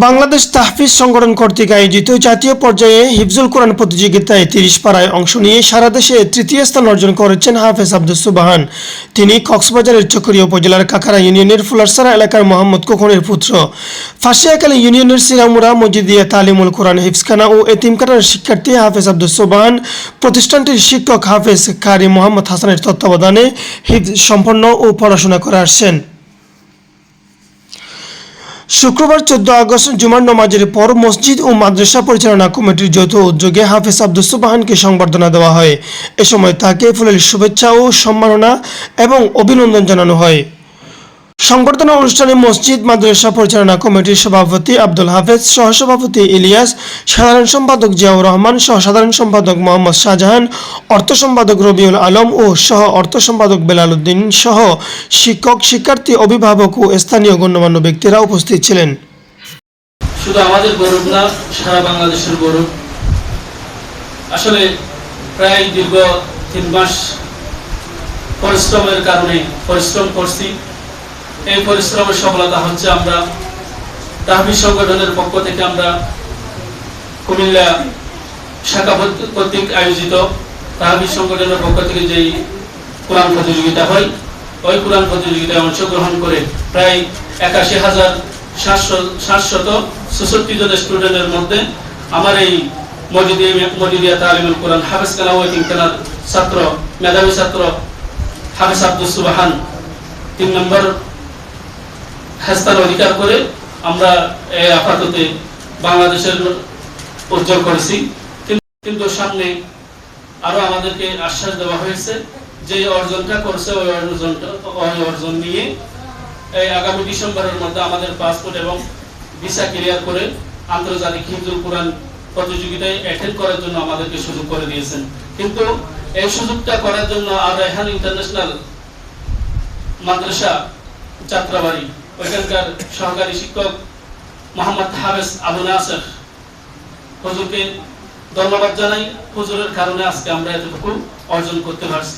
বাংলাদেশ তাহফিজ সংগঠন কর্তৃক আয়োজিত জাতীয় পর্যায়ে হিফজুল কোরআন প্রতিযোগিতায় ৩০ পাড়ায় অংশ নিয়ে সারা দেশে তৃতীয় স্থান অর্জন করেছেন হাফেজ আব্দুস সুবহান। তিনি কক্সবাজারের চকরিয়া উপজেলার কাকারা ইউনিয়নের ফুলারসারা এলাকার মোহাম্মদ খোকনের পুত্র। ফাঁসিয়াখালী ইউনিয়নের সিরামুরা মজিদিয়া তালিমুল কোরআন হিফজখানা ও এতিমখানার শিক্ষার্থী হাফেজ আব্দুস সুবহান প্রতিষ্ঠানটির শিক্ষক হাফেজ কারি মোহাম্মদ হাসানের তত্ত্বাবধানে হিফজ সম্পন্ন ও পড়াশোনা করে আসছেন। শুক্রবার 14 আগস্ট জুমার নামাজের পর মসজিদ ও মাদ্রাসা পরিচালনা কমিটির যৌথ উদ্যোগে হাফেজ আব্দুস সুবহানকে সংবর্ধনা দেওয়া হয়। এ সময় তাকে ফুলেল শুভেচ্ছা ও সম্মাননা এবং অভিনন্দন জানানো হয়। সংবর্ধনা অনুষ্ঠানে মসজিদ মাদ্রাসা পরিচালনা কমিটির সভাপতি আব্দুল হাফেজ, সহসভাপতি ইলিয়াস, সাধারণ সম্পাদক জিয়াউর রহমান, সহ সাধারণ সম্পাদক মোহাম্মদ শাহজাহান, অর্থ সম্পাদক রবিউল আলম ও সহ অর্থ সম্পাদক বেলাল উদ্দিন সহ শিক্ষক, শিক্ষার্থী, অভিভাবক ও স্থানীয় গণ্যমান্য ব্যক্তিরা উপস্থিত ছিলেন। শুধু আমাদের গৌরব না, সারা বাংলাদেশের গৌরব। আসলে প্রায় দীর্ঘ 3 মাস পরিশ্রমের কারণে পরিশ্রম করছি। এই পরিশ্রমের সফলতা হচ্ছে আমরা তাহফিজ সংগঠনের পক্ষ থেকে আমরা কুমিল্লা শাখা কর্তৃক আয়োজিত তাহফিজ সংগঠনের পক্ষ থেকে যেই কোরআন প্রতিযোগিতা হয়, ওই কোরআন প্রতিযোগিতায় অংশগ্রহণ করে প্রায় 81,766 জন স্টুডেন্টের মধ্যে আমার এই মজিদিয়া তালিমুল কোরআন হাফেজখানা ও এতিমখানার ছাত্র, মেধাবী ছাত্র হাফেজ আব্দুস সুবহান 3 নম্বর স্থান অধিকার করে আমরা আপাতত বাংলাদেশের উজ্জ্বল করেছি। কিন্তু সামনে আরো আমাদেরকে আশ্বাস দেওয়া হয়েছে যে অর্জনটা করছে ওই অর্জন নিয়ে এই আগামী ডিসেম্বরের মধ্যে আমাদের পাসপোর্ট এবং ভিসা ক্লিয়ার করে আন্তর্জাতিক হিফজুল কোরআন প্রতিযোগিতায় অ্যাটেন্ড করার জন্য আমাদেরকে সুযোগ করে দিয়েছেন। কিন্তু এই সুযোগটা করার জন্য আর রায়হান ইন্টারন্যাশনাল মাদ্রাসা যাত্রাবাড়ি ওইখানকার সহকারী শিক্ষক মোহাম্মদ হাফেজ আবু নাসের হুজুরকে ধন্যবাদ জানাই। হুজুরের কারণে আজকে আমরা এতটুকু অর্জন করতে পারছি।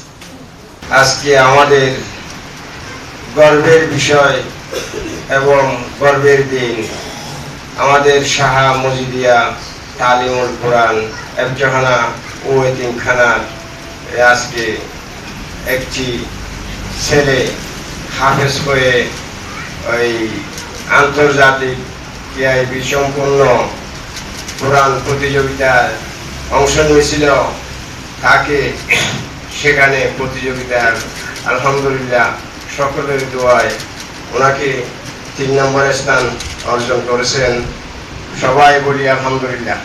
আজকে আমাদের গর্বের বিষয় এবং গর্বের দিন। আমাদের শাহা মজিদিয়া তালিমুল কোরআন হিফজখানা ও এতিমখানার আজকে একটি ছেলে হাফেজ হয়ে ওই আন্তর্জাতিক টিআইবি সম্পন্ন কোরআন প্রতিযোগিতায় অংশ নিয়েছিল। তাকে সেখানে প্রতিযোগিতার আলহামদুলিল্লাহ সকলের দোয়ায় ওনাকে 3 নম্বর স্থান অর্জন করেছেন। সবাই বলি আলহামদুলিল্লাহ।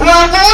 وقل